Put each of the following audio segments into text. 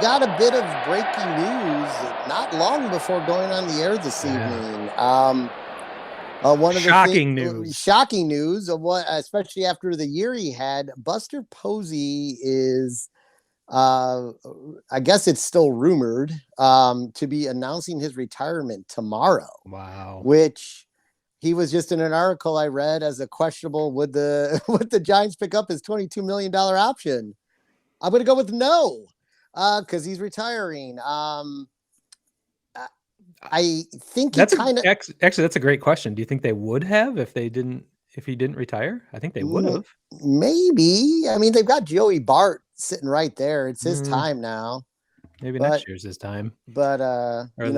got a bit of breaking news not long before going on the air this evening. One of the Shocking news. shocking news of what, especially after the year he had, Buster Posey is, uh, I guess it's still rumored, to be announcing his retirement tomorrow, Wow. which he was just in an article I read as a questionable. Would the would the Giants pick up his $22 million option? I'm going to go with no, because he's retiring. I think he That's kind of actually that's a great question. Do you think they would have if he didn't retire? I think they would have. maybe. I mean, they've got Joey Bart sitting right there. It's his Mm, time now. maybe But next year's his time but or the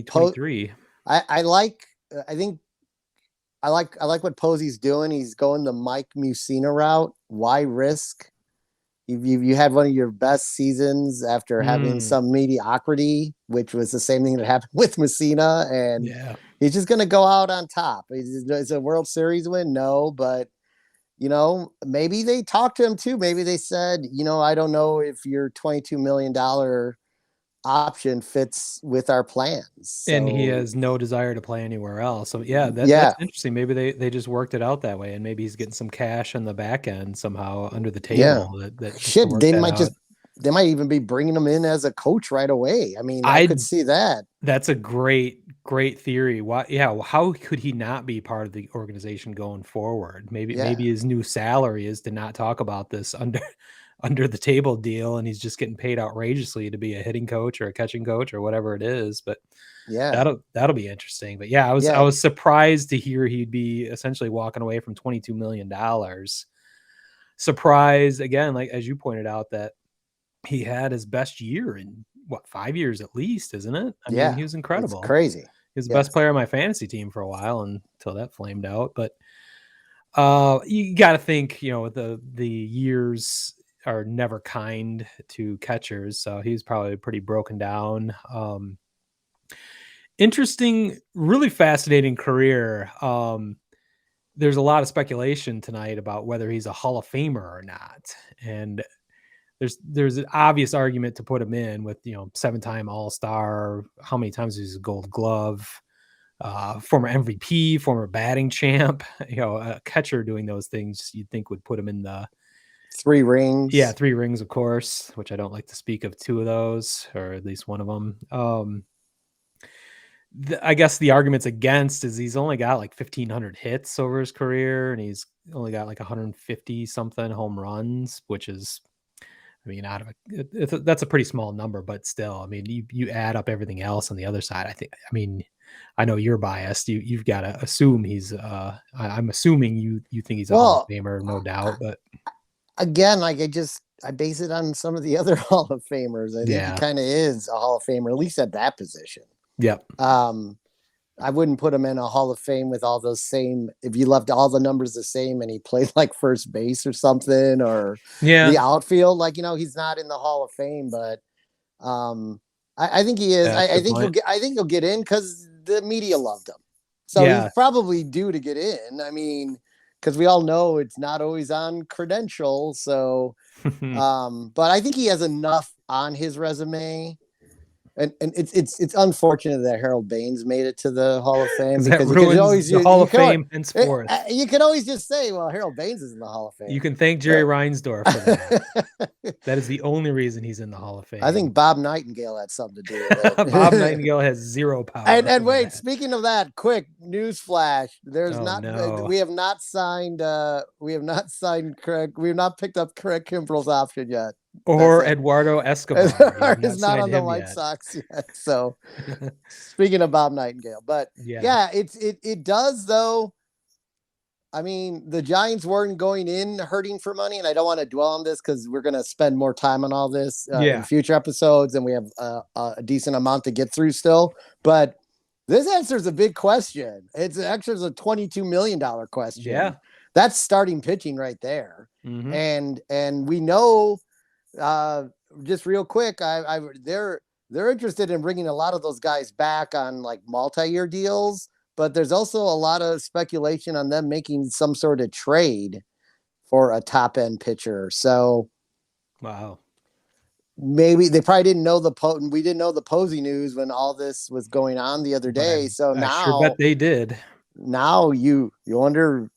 Po- 2023. I like. I think I like what Posey's doing. He's going the Mike Musina route. Why risk? You had one of your best seasons after having Mm, some mediocrity, which was the same thing that happened with Messina, and yeah. he's just going to go out on top. Is a World Series win? No, but maybe they talked to him too. Maybe they said, I don't know if your $22 million option fits with our plans. And he So has no desire to play anywhere else. So yeah, that's yeah, interesting. Maybe they just worked it out that way, and maybe he's getting some cash on the back end somehow under the yeah. table that just to Shit, work that out. they might even be bringing him in as a coach right away. I mean, I I could see that. That's a great theory. Why, yeah, how could he not be part of the organization going forward? Yeah. Maybe his new salary is to not talk about this under under the table deal, and he's just getting paid outrageously to be a hitting coach or a catching coach or whatever it is. But Yeah. that'll be interesting. But yeah, I Yeah. was surprised to hear he'd be essentially walking away from $22 million. Surprised again, like as you pointed out, that he had his best year in what, 5 years at least, isn't it? I mean, Yeah. he was It's incredible. crazy. He was the best Yes. player on my fantasy team for a while until that flamed out. But you got to think, the years are never kind to catchers, so he's probably pretty broken down. Interesting, really fascinating career. There's a lot of speculation tonight about whether he's a Hall of Famer or not, and there's an obvious argument to put him in with 7-time All-Star. How many times he's a Gold Glove, former MVP, former batting champ. A catcher doing those things you'd think would put him in the 3 rings. 3 rings, of course, which I don't like to speak of 2 of those, or at least one of them. I guess the arguments against is he's only got like 1,500 hits over his career, and he's only got like 150 something home runs, which is, I mean, that's a pretty small number, but still, I mean, you add up everything else on the other side. I mean, I know you're biased. You've got to assume he's. I'm assuming you think he's a Hall of Well, Famer, no doubt. But again, like I base it on some of the other Hall of Famers. I think he yeah, kind of is a Hall of Famer, at least at that position. yep, Um, I wouldn't put him in a Hall of Fame with all those same. If you left all the numbers the same and he played like first base or something, or yeah, the outfield, like he's not in the Hall of Fame. But I think he is. yeah. That's a I good think point. he'll get in because the media loved him, so he's Yeah, probably due to get in. I mean, because we all know it's not always on credentials. So, but I think he has enough on his resume, and it's unfortunate that Harold Baines made it to the Hall of Fame because that because you could ruins always the Hall of can always, Fame henceforth. you can always just say, well, Harold Baines is in the Hall of You Fame. can thank Jerry Reinsdorf for that. That is the only reason he's in the Hall of I Fame. think Bob Nightingale had something to do with Bob it. Nightingale has zero power And over wait, that. speaking of that, quick news flash: there's Oh not no. we have not signed Craig. We have not picked up Craig Kimbrell's option yet. That's Or it. Eduardo Escobar. You have not It's not signed on the him White yet. Sox yet. So speaking of Bob Nightingale, but Yeah. yeah, it does though. I mean, the Giants weren't going in hurting for money, and I don't want to dwell on this because we're going to spend more time on all this in Yeah. future episodes, and we have a decent amount to get through still. But this answers a big question. It's actually a $22 million question. Yeah. That's starting pitching right there, Hmm. and we know. Just real quick, they're interested in bringing a lot of those guys back on like multi-year deals, but there's also a lot of speculation on them making some sort of trade for a top end pitcher. So Wow. maybe they probably didn't know we didn't know the Posey news when all this was going on the other But day. So I sure bet they did. now you wonder,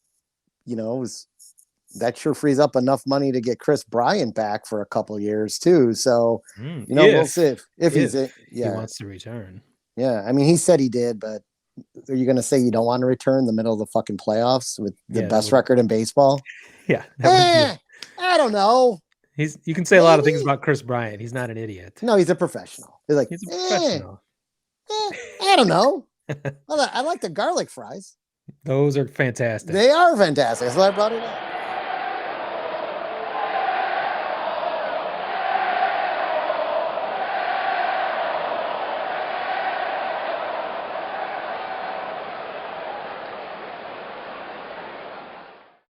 that sure frees up enough money to get Chris Bryant back for a couple years too. So, we'll see if he's it. He wants to return. Yeah. I mean, he said he did, but are you going to say you don't want to return in the middle of the fucking playoffs with the best record in baseball? Yeah. I don't know. You can say a lot of things about Chris Bryant. He's not an idiot. No, he's a professional. He's a professional. I don't know. I like the garlic fries. Those are fantastic. They are fantastic. That's why I brought it up.